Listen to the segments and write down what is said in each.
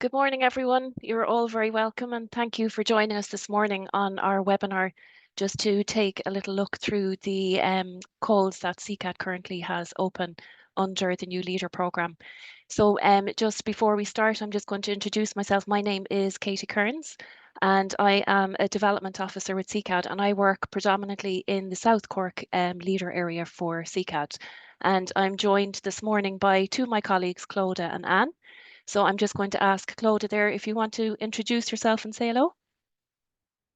Good morning, everyone. You're all very welcome, and thank you for joining us this morning on our webinar just to take a little look through the calls that SECAD currently has open under the new Leader programme. So just before we start, I'm just going to introduce myself. My name is Katie Kearns, and I am a Development Officer with SECAD, and I work predominantly in the South Cork Leader area for SECAD. And I'm joined this morning by two of my colleagues, Clodagh and Anne. So I'm just going to ask Clodagh there if you want to introduce yourself and say hello.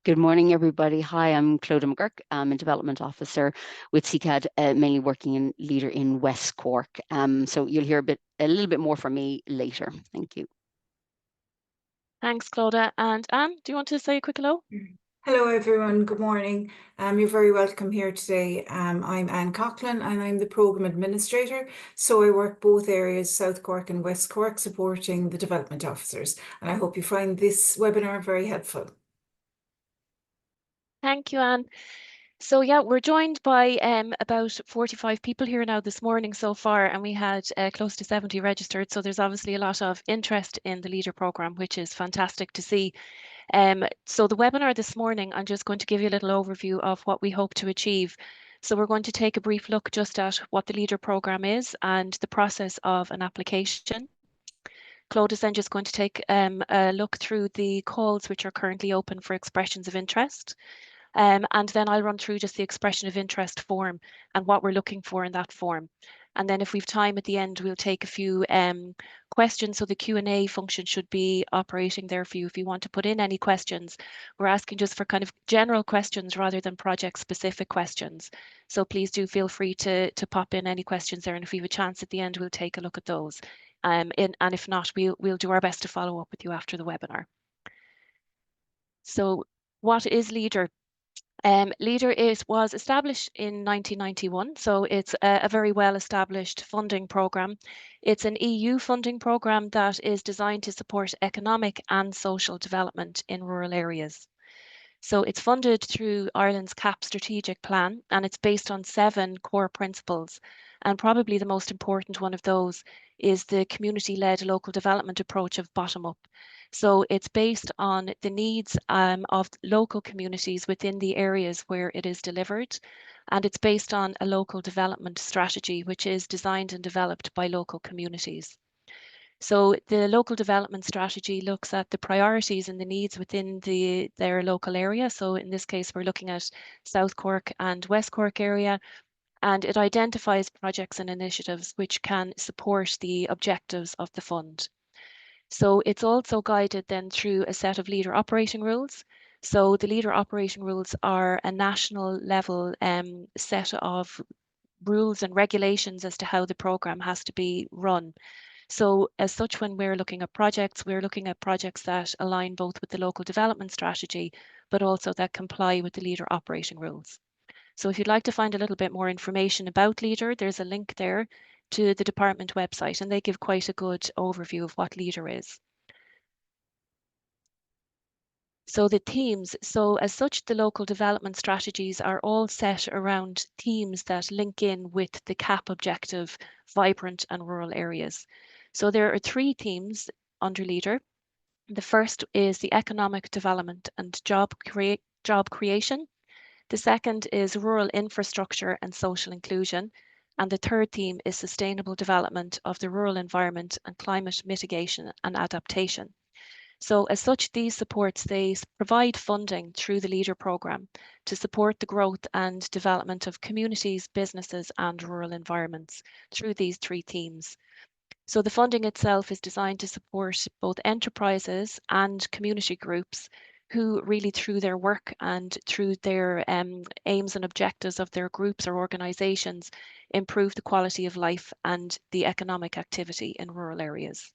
Good morning, everybody. Hi, I'm Clodagh McGurk. I'm a Development Officer with SECAD, mainly working in Leader in West Cork. So you'll hear a little bit more from me later. Thank you. Thanks, Clodagh. And Anne, do you want to say a quick hello? Hello, everyone. Good morning. You're very welcome here today. I'm Anne Coughlin and I'm the Programme Administrator. So I work both areas, South Cork and West Cork, supporting the Development Officers. And I hope you find this webinar very helpful. Thank you, Anne. So yeah, we're joined by about 45 people here now this morning so far, and we had close to 70 registered. So there's obviously a lot of interest in the Leader programme, which is fantastic to see. So the webinar this morning, I'm just going to give you a little overview of what we hope to achieve. So we're going to take a brief look just at what the Leader programme is and the process of an application. Claude is then just going to take a look through the calls which are currently open for expressions of interest. And then I'll run through just the expression of interest form and what we're looking for in that form. And then if we've time at the end, we'll take a few questions. So the Q&A function should be operating there for you. If you want to put in any questions, we're asking just for kind of general questions rather than project specific questions. So please do feel free to pop in any questions there. And if we have a chance at the end, we'll take a look at those. And if not, we'll do our best to follow up with you after the webinar. So what is Leader? Leader was established in 1991, so it's a very well-established funding programme. It's an EU funding programme that is designed to support economic and social development in rural areas. So it's funded through Ireland's CAP strategic plan, and it's based on 7 core principles. And probably the most important one of those is the community-led local development approach of bottom-up. So it's based on the needs of local communities within the areas where it is delivered. And it's based on a local development strategy, which is designed and developed by local communities. So the local development strategy looks at the priorities and the needs within their local area. So in this case, we're looking at South Cork and West Cork area, and it identifies projects and initiatives which can support the objectives of the fund. So it's also guided then through a set of Leader operating rules. So the Leader operating rules are a national level set of rules and regulations as to how the programme has to be run. So as such, when we're looking at projects that align both with the local development strategy, but also that comply with the Leader operating rules. So if you'd like to find a little bit more information about Leader, there's a link there to the department website, and they give quite a good overview of what Leader is. So the themes, so as such, the local development strategies are all set around themes that link in with the CAP objective, vibrant and rural areas. So there are 3 themes under Leader. The first is the economic development and job creation. The second is rural infrastructure and social inclusion. And the third theme is sustainable development of the rural environment and climate mitigation and adaptation. So as such, these supports, they provide funding through the Leader programme to support the growth and development of communities, businesses and rural environments through these 3 themes. So the funding itself is designed to support both enterprises and community groups who really through their work and through their aims and objectives of their groups or organisations improve the quality of life and the economic activity in rural areas.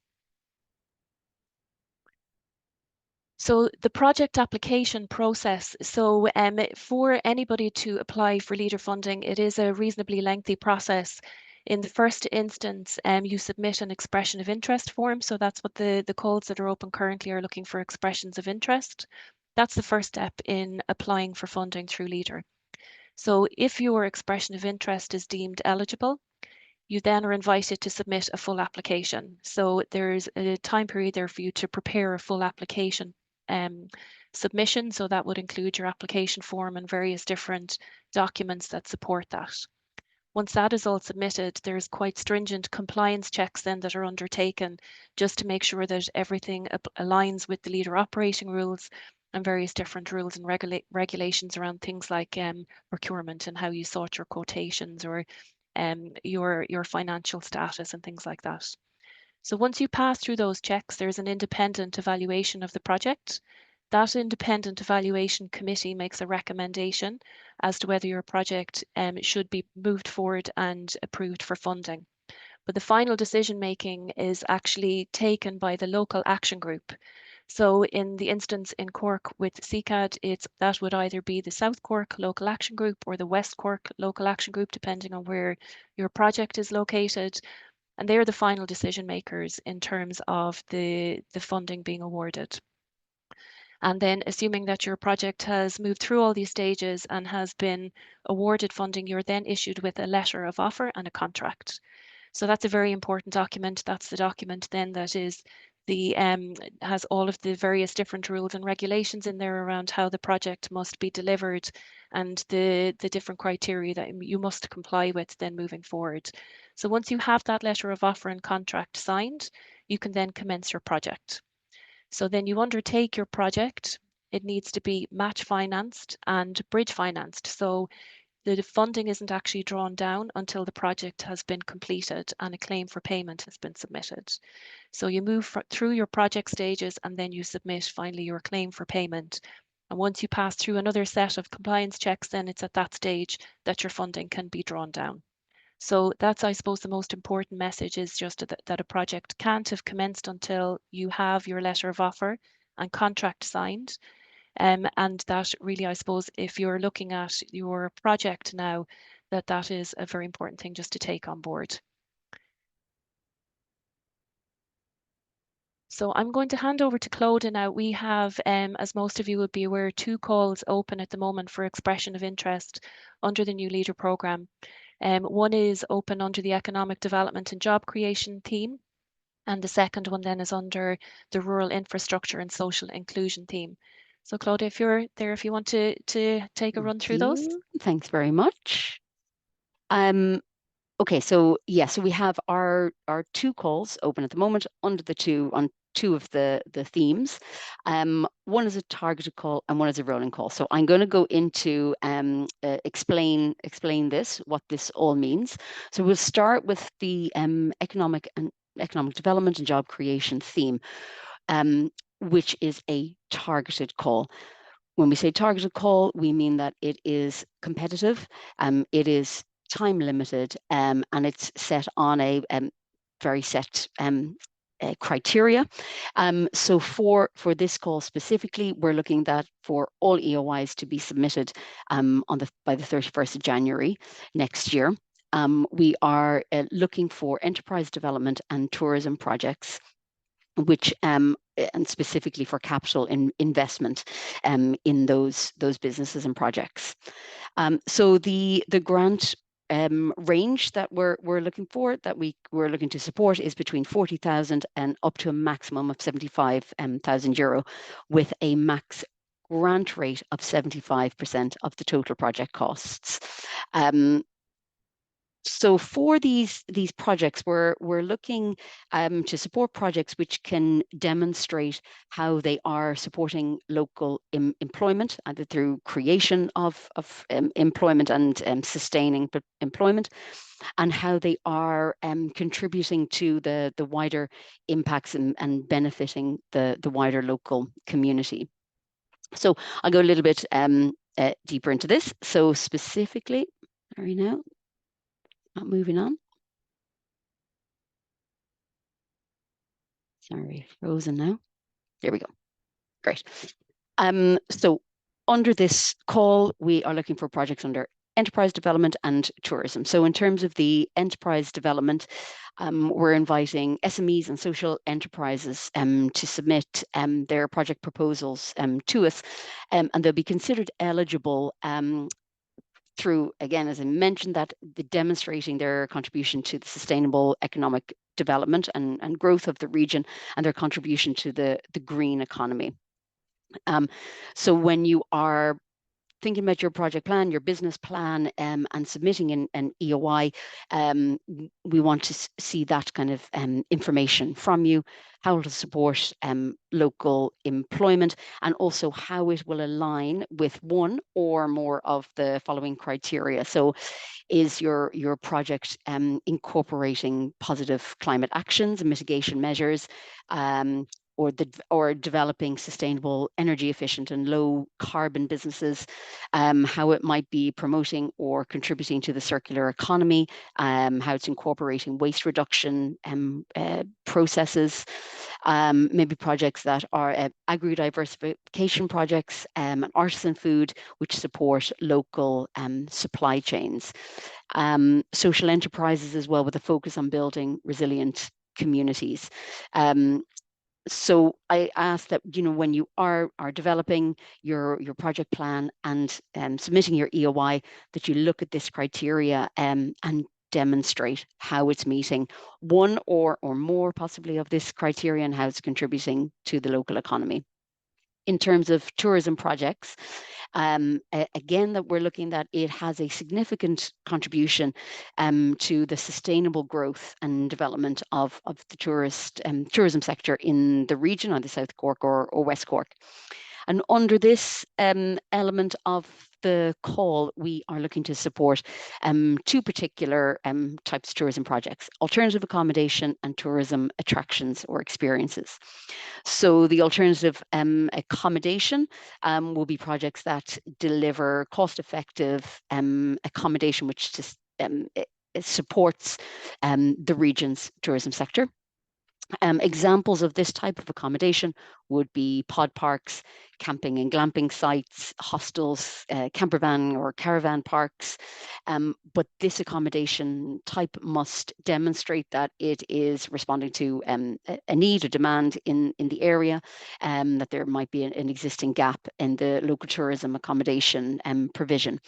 So the project application process, so for anybody to apply for Leader funding, it is a reasonably lengthy process. In the first instance, you submit an expression of interest form. So that's what the calls that are open currently are looking for, expressions of interest. That's the first step in applying for funding through Leader. So if your expression of interest is deemed eligible, you then are invited to submit a full application. So there's a time period there for you to prepare a full application submission. So that would include your application form and various different documents that support that. Once that is all submitted, there's quite stringent compliance checks then that are undertaken just to make sure that everything aligns with the leader operating rules and various different rules and regulations around things like procurement and how you sort your quotations or your financial status and things like that. So once you pass through those checks, there's an independent evaluation of the project. That independent evaluation committee makes a recommendation as to whether your project should be moved forward and approved for funding. But the final decision making is actually taken by the local action group. So in the instance in Cork with SECAD, that would either be the South Cork Local Action Group or the West Cork Local Action Group, depending on where your project is located. And they're the final decision makers in terms of the funding being awarded. And then assuming that your project has moved through all these stages and has been awarded funding, you're then issued with a letter of offer and a contract. So that's a very important document. That's the document then that is has all of the various different rules and regulations in there around how the project must be delivered and the different criteria that you must comply with then moving forward. So once you have that letter of offer and contract signed, you can then commence your project. So then you undertake your project. It needs to be match financed and bridge financed. So the funding isn't actually drawn down until the project has been completed and a claim for payment has been submitted. So you move through your project stages and then you submit finally your claim for payment. And once you pass through another set of compliance checks, then it's at that stage that your funding can be drawn down. So that's, I suppose, the most important message is just that a project can't have commenced until you have your letter of offer and contract signed. And that really, I suppose, if you're looking at your project now, that is a very important thing just to take on board. So I'm going to hand over to Clodagh now. We have, as most of you would be aware, 2 calls open at the moment for expression of interest under the new Leader programme. One is open under the Economic Development and Job Creation theme, and the second one then is under the Rural Infrastructure and Social Inclusion theme. So Clodagh, if you're there, if you want to take a run through those. Thanks very much. Okay, so yeah, so we have our 2 calls open at the moment under the two of the themes. One is a targeted call and one is a rolling call. So I'm going to go into explain this, what this all means. So we'll start with the economic development and job creation theme, which is a targeted call. When we say targeted call, we mean that it is competitive, it is time limited, and it's set on a very set criteria. So for this call specifically, we're looking that for all EOIs to be submitted by the 31st of January next year. We are looking for enterprise development and tourism projects, which and specifically for capital investment in those businesses and projects. So the grant range that we're looking for, that we're looking to support, is between 40,000 and up to a maximum of 75,000 euro, with a max grant rate of 75% of the total project costs. So for these projects, we're looking to support projects which can demonstrate how they are supporting local employment, either through creation of employment and sustaining employment, and how they are contributing to the wider impacts and benefiting the wider local community. So I'll go a little bit deeper into this. So specifically, sorry now. Moving on. Sorry, frozen now. There we go. Great. So under this call, we are looking for projects under enterprise development and tourism. So in terms of the enterprise development, we're inviting SMEs and social enterprises to submit their project proposals to us, and they'll be considered eligible through, again, as I mentioned, that the demonstrating their contribution to the sustainable economic development and growth of the region, and their contribution to the green economy. So when you are thinking about your project plan, your business plan, and submitting an EOI, we want to see that kind of information from you, how it will support local employment, and also how it will align with one or more of the following criteria. So is your project incorporating positive climate actions and mitigation measures, or developing sustainable, energy efficient and low carbon businesses, how it might be promoting or contributing to the circular economy, how it's incorporating waste reduction processes, maybe projects that are agri-diversification projects, and artisan food, which support local supply chains. Social enterprises as well, with a focus on building resilient communities. So I ask that, when you are developing your project plan and submitting your EOI, that you look at this criteria and demonstrate how it's meeting one or more possibly of this criteria, and how it's contributing to the local economy. In terms of tourism projects, again, that we're looking at, it has a significant contribution to the sustainable growth and development of the tourism sector in the region, either South Cork or West Cork. And under this element of the call, we are looking to support two particular types of tourism projects: alternative accommodation and tourism attractions or experiences. So the alternative accommodation will be projects that deliver cost-effective accommodation, which just it supports the region's tourism sector. Examples of this type of accommodation would be pod parks, camping and glamping sites, hostels, camper van or caravan parks. But this accommodation type must demonstrate that it is responding to a need or demand in the area, that there might be an existing gap in the local tourism accommodation provision.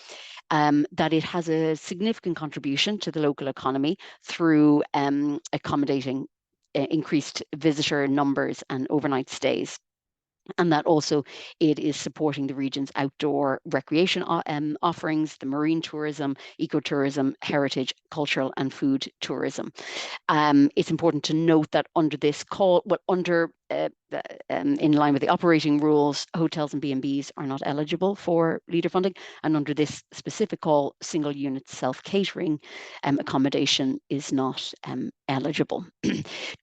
That it has a significant contribution to the local economy through accommodating increased visitor numbers and overnight stays, and that also it is supporting the region's outdoor recreation offerings, the marine tourism, ecotourism, heritage, cultural and food tourism. It's important to note that under this call, in line with the operating rules, hotels and B&Bs are not eligible for leader funding, and under this specific call, single unit self-catering accommodation is not eligible.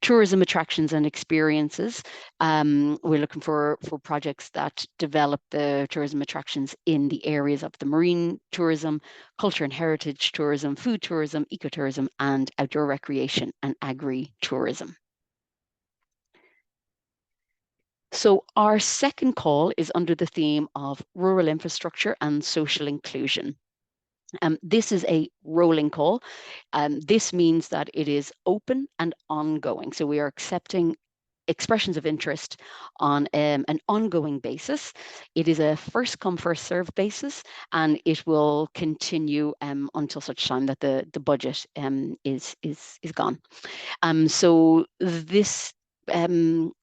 Tourism attractions and experiences, we're looking for projects that develop the tourism attractions in the areas of the marine tourism, culture and heritage tourism, food tourism, ecotourism, and outdoor recreation and agri-tourism. So our second call is under the theme of rural infrastructure and social inclusion. This is a rolling call. This means that it is open and ongoing. So we are accepting expressions of interest on an ongoing basis. It is a first come, first served basis, and it will continue until such time that the budget is gone. So this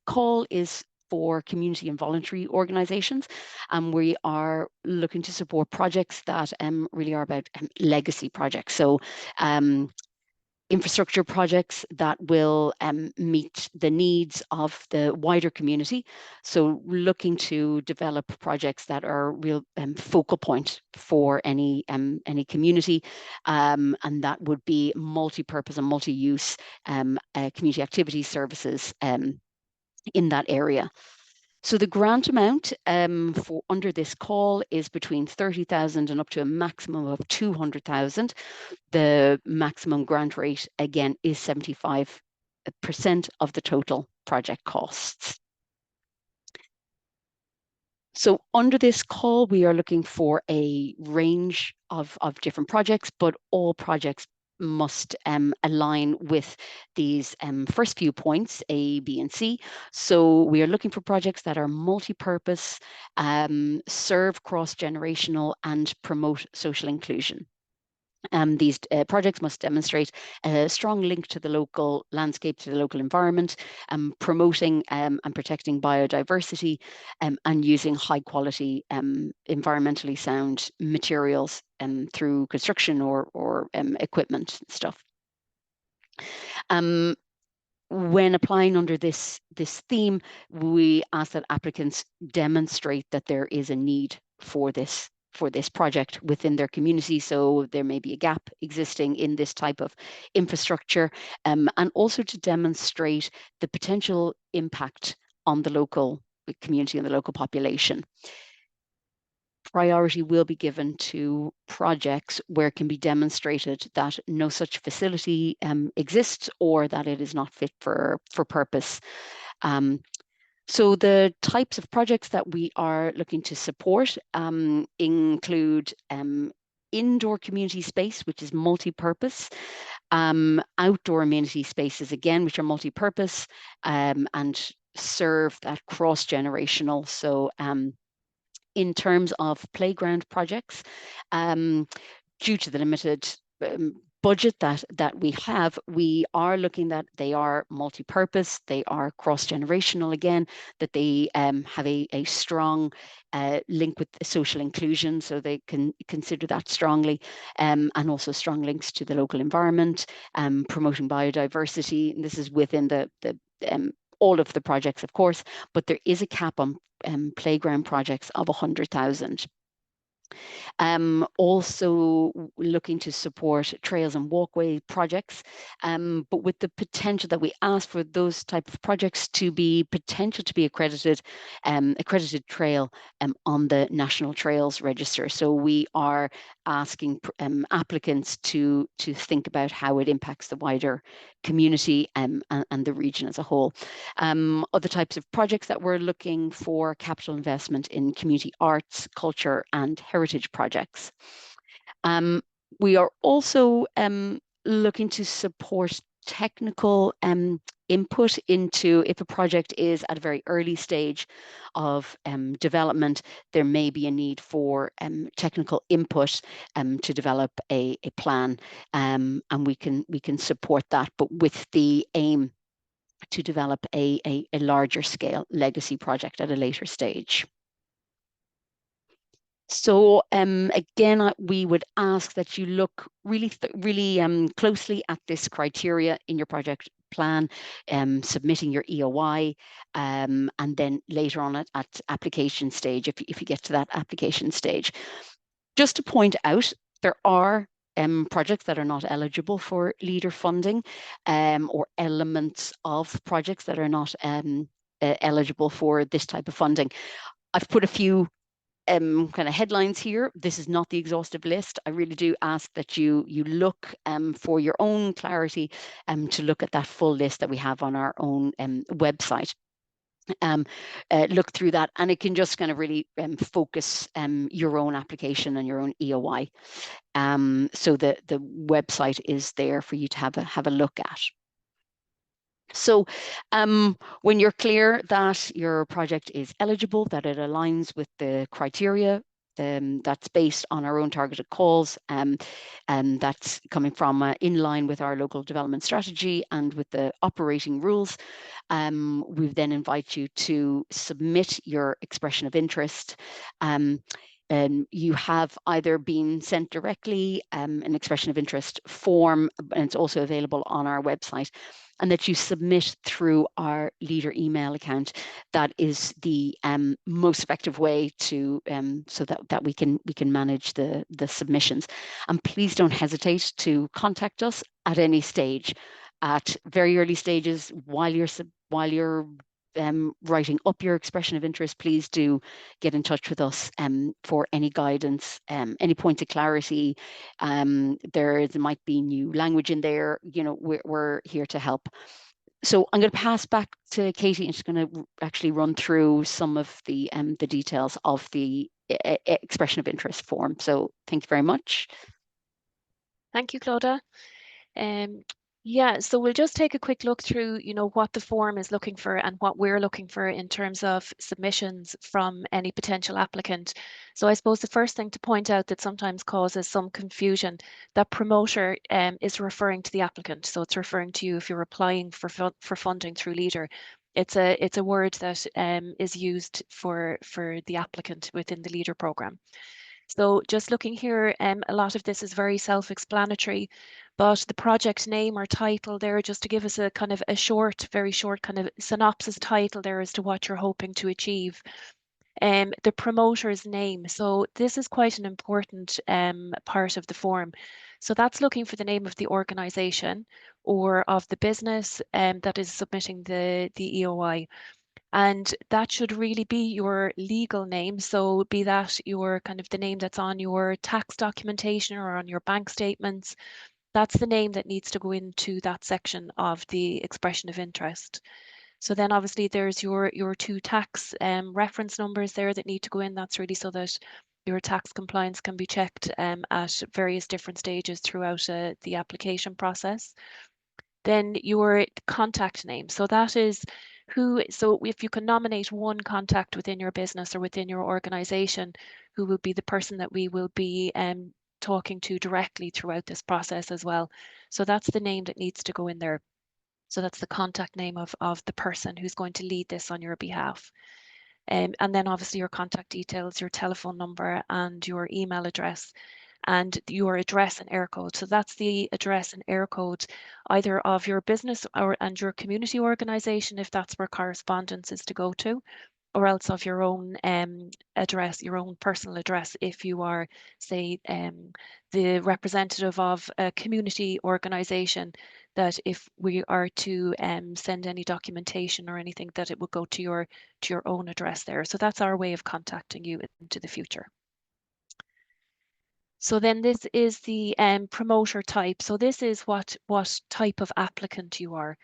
call is for community and voluntary organizations, and we are looking to support projects that really are about legacy projects. So infrastructure projects that will meet the needs of the wider community. So looking to develop projects that are real focal point for any community, and that would be multi-purpose and multi-use community activity services in that area. So the grant amount for under this call is between 30,000 and up to a maximum of 200,000. The maximum grant rate, again, is 75% of the total project costs. So under this call, we are looking for a range of different projects, but all projects must align with these first few points, A, B, and C. So we are looking for projects that are multi-purpose, serve cross-generational, and promote social inclusion. These projects must demonstrate a strong link to the local landscape, to the local environment, promoting and protecting biodiversity, and using high quality, environmentally sound materials through construction or equipment stuff. When applying under this theme, we ask that applicants demonstrate that there is a need for this project within their community. So there may be a gap existing in this type of infrastructure, and also to demonstrate the potential impact on the local community and the local population. Priority will be given to projects where it can be demonstrated that no such facility exists, or that it is not fit for purpose. So the types of projects that we are looking to support include indoor community space, which is multi-purpose, outdoor amenity spaces, again, which are multi-purpose, and serve that cross-generational. So in terms of playground projects, due to the limited budget that we have, we are looking that they are multi-purpose, they are cross-generational again, that they have a strong link with social inclusion, so they can consider that strongly, and also strong links to the local environment, promoting biodiversity. And this is within the all of the projects, of course, but there is a cap on playground projects of 100,000. Also looking to support trails and walkway projects, but with the potential that we ask for those type of projects to be accredited trail on the National Trails Register. So we are asking applicants to think about how it impacts the wider community and the region as a whole. Other types of projects that we're looking for: capital investment in community arts, culture, and heritage projects. We are also looking to support technical input into, if a project is at a very early stage of development, there may be a need for technical input to develop a plan, and we can support that, but with the aim to develop a larger scale legacy project at a later stage. So again, we would ask that you look really closely at this criteria in your project plan, submitting your EOI, and then later on at application stage, if you get to that application stage. Just to point out, there are projects that are not eligible for leader funding, or elements of projects that are not eligible for this type of funding. I've put a few kind of headlines here. This is not the exhaustive list. I really do ask that you look for your own clarity to look at that full list that we have on our own website. Look through that, and it can just kind of really focus your own application and your own EOI. So the website is there for you to have a look at. So when you're clear that your project is eligible, that it aligns with the criteria, that's based on our own targeted calls, and that's coming from in line with our local development strategy and with the operating rules, we then invite you to submit your expression of interest. You have either been sent directly an expression of interest form, and it's also available on our website, and that you submit through our leader email account. That is the most effective way to so that we can manage the submissions. And please don't hesitate to contact us at any stage, at very early stages, while you're writing up your expression of interest. Please do get in touch with us for any guidance, any points of clarity. There might be new language in there. You know, we're here to help. So I'm going to pass back to Katie, and she's going to actually run through some of the details of the expression of interest form. So thank you very much. Thank you, Clodagh. Yeah, so we'll just take a quick look through, what the form is looking for and what we're looking for in terms of submissions from any potential applicant. So I suppose the first thing to point out that sometimes causes some confusion, that promoter is referring to the applicant. So it's referring to you if you're applying for funding through Leader. It's a word that is used for the applicant within the Leader program. So just looking here, a lot of this is very self-explanatory, but the project name or title there, just to give us a kind of a short, very short kind of synopsis title there as to what you're hoping to achieve. The promoter's name. So this is quite an important part of the form. So that's looking for the name of the organization or of the business that is submitting the EOI. And that should really be your legal name. So be that your kind of the name that's on your tax documentation or on your bank statements. That's the name that needs to go into that section of the expression of interest. So then obviously there's your two tax reference numbers there that need to go in. That's really so that your tax compliance can be checked at various different stages throughout the application process. Then your contact name. So that is so if you can nominate one contact within your business or within your organization, who will be the person that we will be talking to directly throughout this process as well. So that's the name that needs to go in there. So that's the contact name of the person who's going to lead this on your behalf. And then obviously your contact details, your telephone number and your email address and your address and air code. So that's the address and air code either of your business and your community organization, if that's where correspondence is to go to, or else of your own address, your own personal address, if you are, say, the representative of a community organization, that if we are to send any documentation or anything, that it will go to your own address there. So that's our way of contacting you into the future. So then this is the promoter type. So this is what type of applicant you are.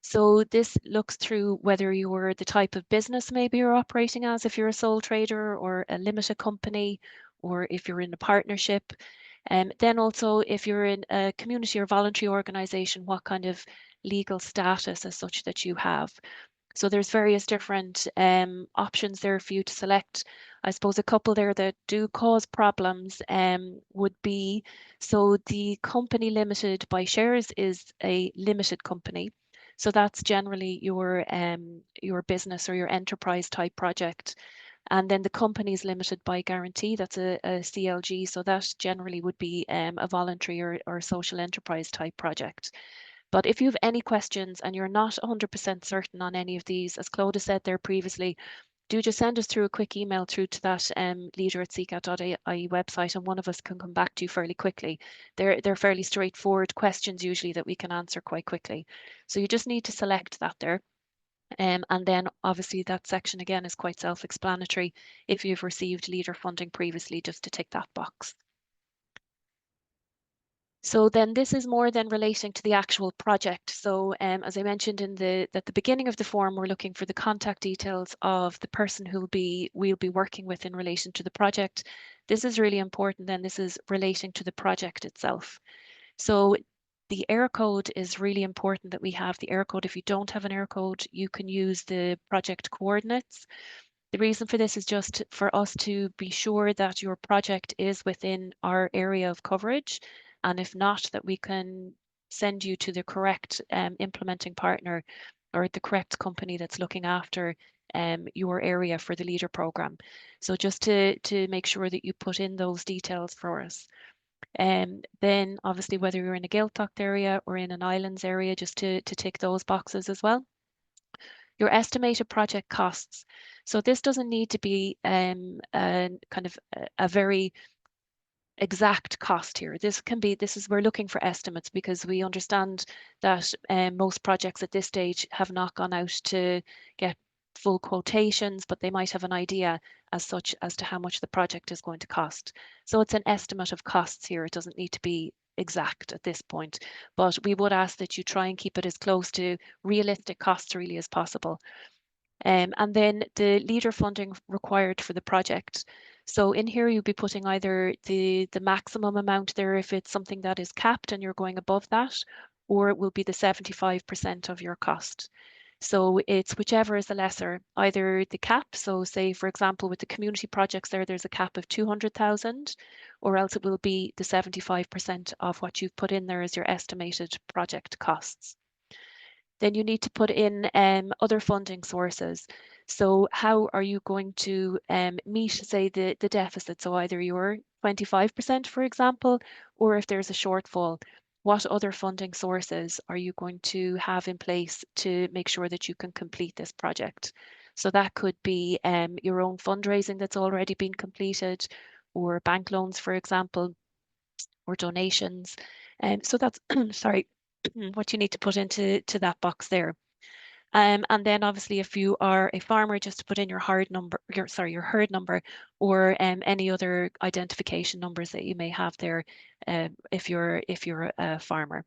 So this looks through whether you're the type of business maybe you're operating as, if you're a sole trader or a limited company, or if you're in a partnership. And then also if you're in a community or voluntary organization, what kind of legal status as such that you have. So there's various different options there for you to select. I suppose a couple there that do cause problems would be, so the company limited by shares is a limited company. So that's generally your business or your enterprise type project. And then the company is limited by guarantee, that's a CLG. So that generally would be a voluntary or social enterprise type project. But if you have any questions and you're not 100% certain on any of these, as Clodagh said there previously, do just send us through a quick email through to that leader@secad.ie website, and one of us can come back to you fairly quickly. They're fairly straightforward questions usually that we can answer quite quickly. So you just need to select that there. And then obviously that section again is quite self-explanatory. If you've received Leader funding previously, just to tick that box. So then this is more than relating to the actual project. So as I mentioned at the beginning of the form, we're looking for the contact details of the person we'll be working with in relation to the project. This is really important then. This is relating to the project itself. So the air code is really important that we have the air code. If you don't have an air code, you can use the project coordinates. The reason for this is just for us to be sure that your project is within our area of coverage. And if not, that we can send you to the correct implementing partner or the correct company that's looking after your area for the Leader program. So just to make sure that you put in those details for us. Then obviously whether you're in a Gaeltacht area or in an islands area, just to tick those boxes as well. Your estimated project costs. So this doesn't need to be kind of a very exact cost here. We're looking for estimates because we understand that most projects at this stage have not gone out to get full quotations, but they might have an idea as such as to how much the project is going to cost. So it's an estimate of costs here. It doesn't need to be exact at this point, but we would ask that you try and keep it as close to realistic costs really as possible. And then the Leader funding required for the project. So in here, you'll be putting either the maximum amount there if it's something that is capped and you're going above that, or it will be the 75% of your cost. So it's whichever is the lesser, either the cap. So say, for example, with the community projects there's a cap of 200,000, or else it will be the 75% of what you've put in there as your estimated project costs. Then you need to put in other funding sources. So how are you going to meet, say, the deficit? So either your 25%, for example, or if there's a shortfall, what other funding sources are you going to have in place to make sure that you can complete this project? So that could be your own fundraising that's already been completed, or bank loans, for example, or donations. So that's, sorry, what you need to put into that box there. And then obviously if you are a farmer, just to put in your herd number, your herd number, or any other identification numbers that you may have there if you're a farmer.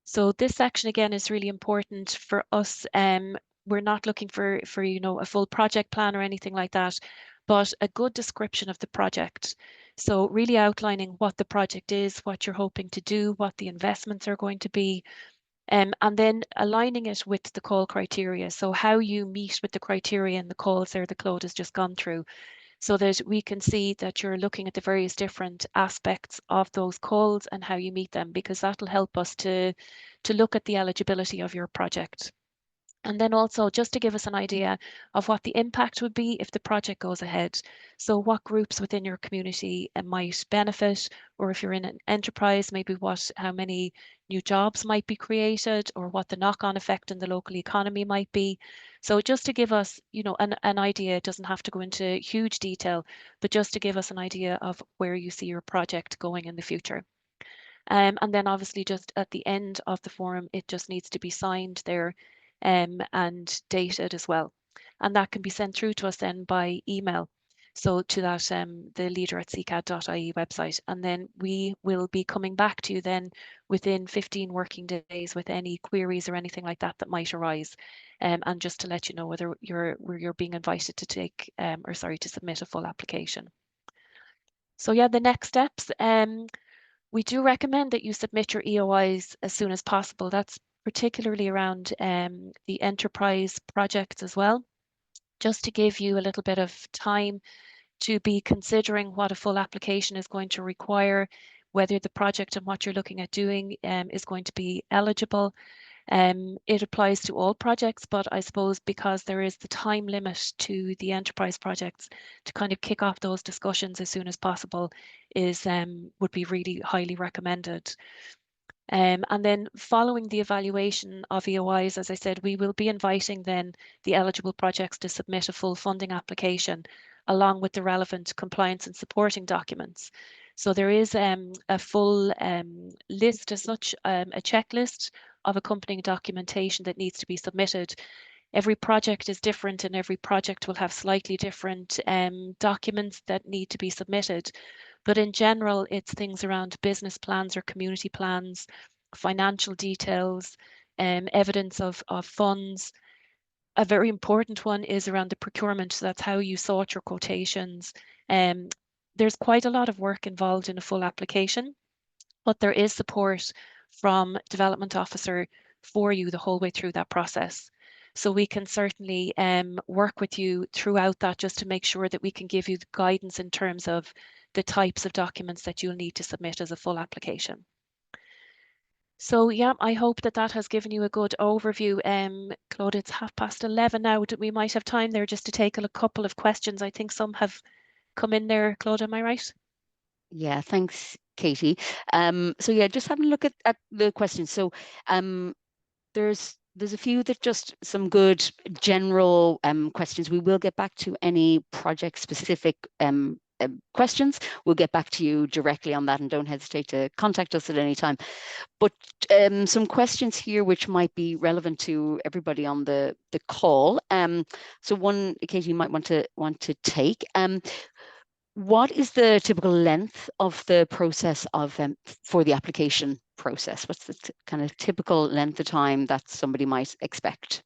So this section again is really important for us. We're not looking for a full project plan or anything like that, but a good description of the project. So really outlining what the project is, what you're hoping to do, what the investments are going to be, and then aligning it with the call criteria. So how you meet with the criteria and the calls there that Claude has just gone through, so that we can see that you're looking at the various different aspects of those calls and how you meet them, because that'll help us to look at the eligibility of your project. And then also just to give us an idea of what the impact would be if the project goes ahead. So what groups within your community might benefit, or if you're in an enterprise, maybe how many new jobs might be created, or what the knock-on effect in the local economy might be. So just to give us, an idea, it doesn't have to go into huge detail, but just to give us an idea of where you see your project going in the future. And then obviously just at the end of the form, it just needs to be signed there and dated as well. And that can be sent through to us then by email. So to that, the leader at secad.ie website. And then we will be coming back to you then within 15 working days with any queries or anything like that that might arise. And just to let you know whether you're being invited to take, to submit a full application. So yeah, the next steps, we do recommend that you submit your EOIs as soon as possible. That's particularly around the enterprise projects as well, just to give you a little bit of time to be considering what a full application is going to require, whether the project and what you're looking at doing is going to be eligible. It applies to all projects, but I suppose because there is the time limit to the enterprise projects, to kind of kick off those discussions as soon as possible would be really highly recommended. And then following the evaluation of EOIs, as I said, we will be inviting then the eligible projects to submit a full funding application along with the relevant compliance and supporting documents. So there is a full list as such, a checklist of accompanying documentation that needs to be submitted. Every project is different and every project will have slightly different documents that need to be submitted. But in general, it's things around business plans or community plans, financial details, evidence of funds. A very important one is around the procurement. So that's how you sort your quotations. There's quite a lot of work involved in a full application, but there is support from development officer for you the whole way through that process. So we can certainly work with you throughout that, just to make sure that we can give you the guidance in terms of the types of documents that you'll need to submit as a full application. So yeah, I hope that has given you a good overview. Claude, it's 11:30 now. We might have time there just to take a couple of questions. I think some have come in there. Claude, am I right? Yeah, thanks, Katie. So yeah, just having a look at the questions. So there's a few that just some good general questions. We will get back to any project specific questions. We'll get back to you directly on that, and don't hesitate to contact us at any time. But some questions here which might be relevant to everybody on the call. So one, Katie, you might want to take. What is the typical length of the process of for the application process? What's the kind of typical length of time that somebody might expect?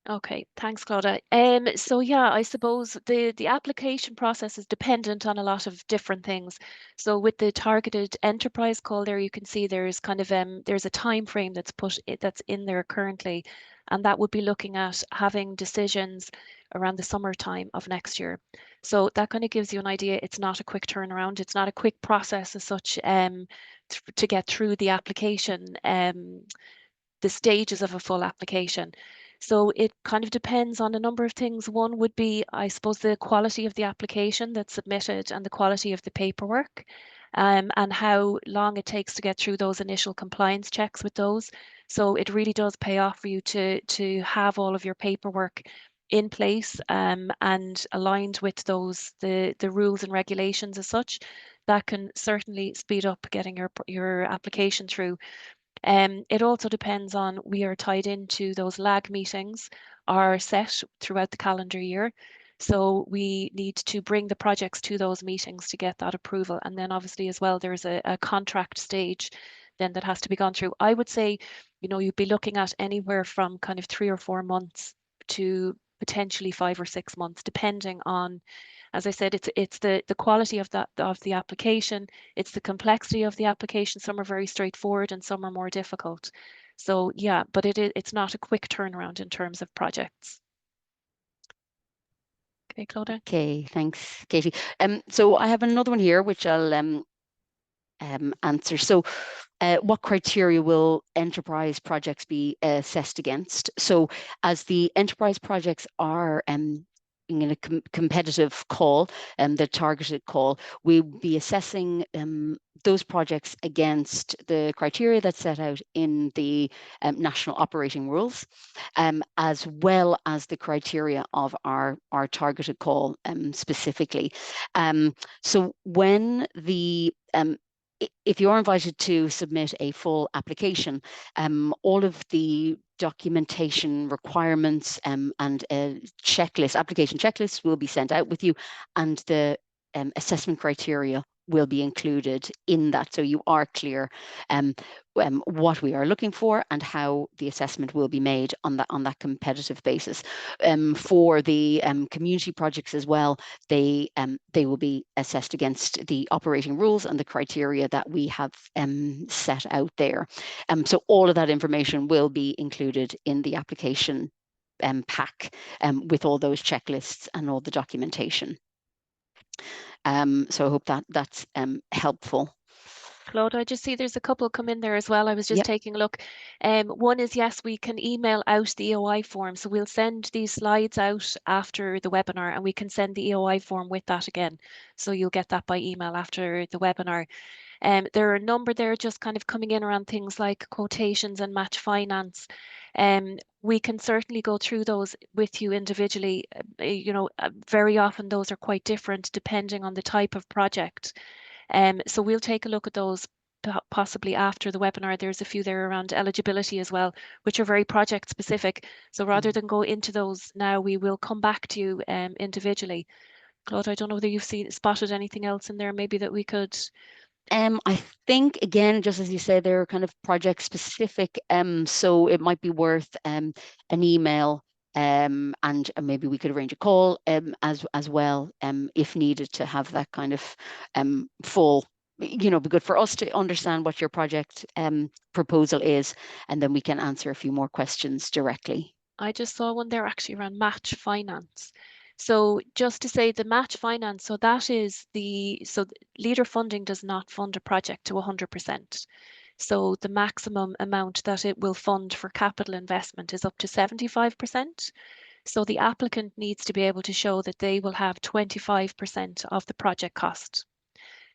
Okay, thanks, Claudia. So yeah, I suppose the application process is dependent on a lot of different things. So with the targeted enterprise call there, you can see there's kind of there's a time frame that's in there currently, and that would be looking at having decisions around the summertime of next year. So that kind of gives you an idea. It's not a quick turnaround. It's not a quick process as such to get through the application. The stages of a full application. So it kind of depends on a number of things. One would be, I suppose, the quality of the application that's submitted and the quality of the paperwork, and how long it takes to get through those initial compliance checks with those. So it really does pay off for you to have all of your paperwork in place, and aligned with the rules and regulations as such. That can certainly speed up getting your application through. It also depends on, we are tied into those lag meetings are set throughout the calendar year. So we need to bring the projects to those meetings to get that approval. And then obviously as well, there's a contract stage then that has to be gone through. I would say, you'd be looking at anywhere from kind of 3 or 4 months to potentially 5 or 6 months, depending on, as I said, it's the quality of the application, it's the complexity of the application. Some are very straightforward and some are more difficult. So yeah, but it's not a quick turnaround in terms of projects. Okay, Claudia. Okay, thanks, Katie. So I have another one here, which I'll answer. So what criteria will enterprise projects be assessed against? So as the enterprise projects are in a competitive call, the targeted call, we'll be assessing those projects against the criteria that's set out in the national operating rules, as well as the criteria of our targeted call specifically. So when the if you're invited to submit a full application, all of the documentation requirements and application checklists will be sent out with you, and the assessment criteria will be included in that. So you are clear what we are looking for and how the assessment will be made on that competitive basis. For the community projects as well, they will be assessed against the operating rules and the criteria that we have set out there. So all of that information will be included in the application pack with all those checklists and all the documentation. So I hope that's helpful. Claude, I just see there's a couple come in there as well. I was just Yep. taking a look. One is, yes, we can email out the EOI form. So we'll send these slides out after the webinar, and we can send the EOI form with that again. So you'll get that by email after the webinar. There are a number there just kind of coming in around things like quotations and match finance. We can certainly go through those with you individually. Very often those are quite different depending on the type of project. So we'll take a look at those possibly after the webinar. There's a few there around eligibility as well, which are very project specific. So rather than go into those now, we will come back to you individually. Claude, I don't know whether you've spotted anything else in there maybe that we could. I think, again, just as you say, they're kind of project specific. So it might be worth an email, and maybe we could arrange a call as well, if needed, to have that kind of full, be good for us to understand what your project proposal is, and then we can answer a few more questions directly. I just saw one there actually around match finance. So just to say, the match finance, so that is leader funding does not fund a project to 100%. So the maximum amount that it will fund for capital investment is up to 75%. So the applicant needs to be able to show that they will have 25% of the project cost.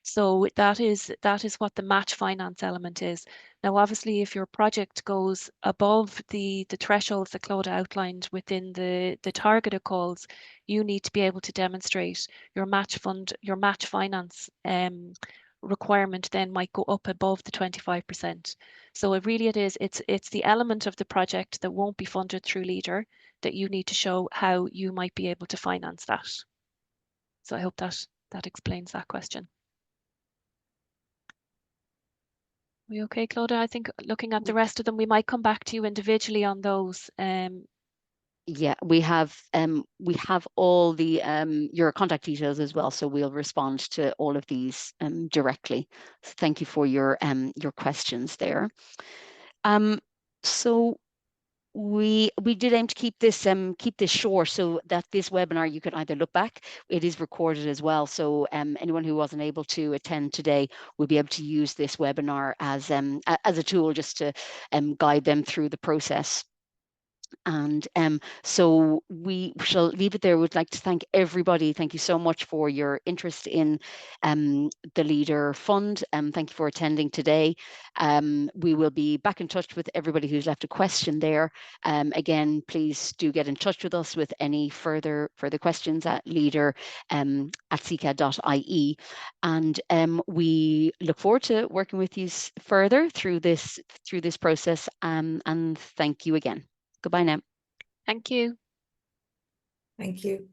So that is what the match finance element is. Now, obviously, if your project goes above the thresholds that Claude outlined within the targeted calls, you need to be able to demonstrate your match finance requirement then might go up above the 25%. So it's the element of the project that won't be funded through Leader that you need to show how you might be able to finance that. So I hope that explains that question. We okay, Claudia? I think looking at the rest of them, we might come back to you individually on those. Yeah, we have all the your contact details as well, so we'll respond to all of these directly. So thank you for your questions there. So we did aim to keep this short, so that this webinar you could either look back. It is recorded as well, so anyone who wasn't able to attend today will be able to use this webinar as a tool just to guide them through the process. And so we shall leave it there. We'd like to thank everybody. Thank you so much for your interest in the Leader Fund. Thank you for attending today. We will be back in touch with everybody who's left a question there. Again, please do get in touch with us with any further questions at leader@secad.ie. And we look forward to working with you further through this process. And thank you again. Goodbye now. Thank you. Thank you.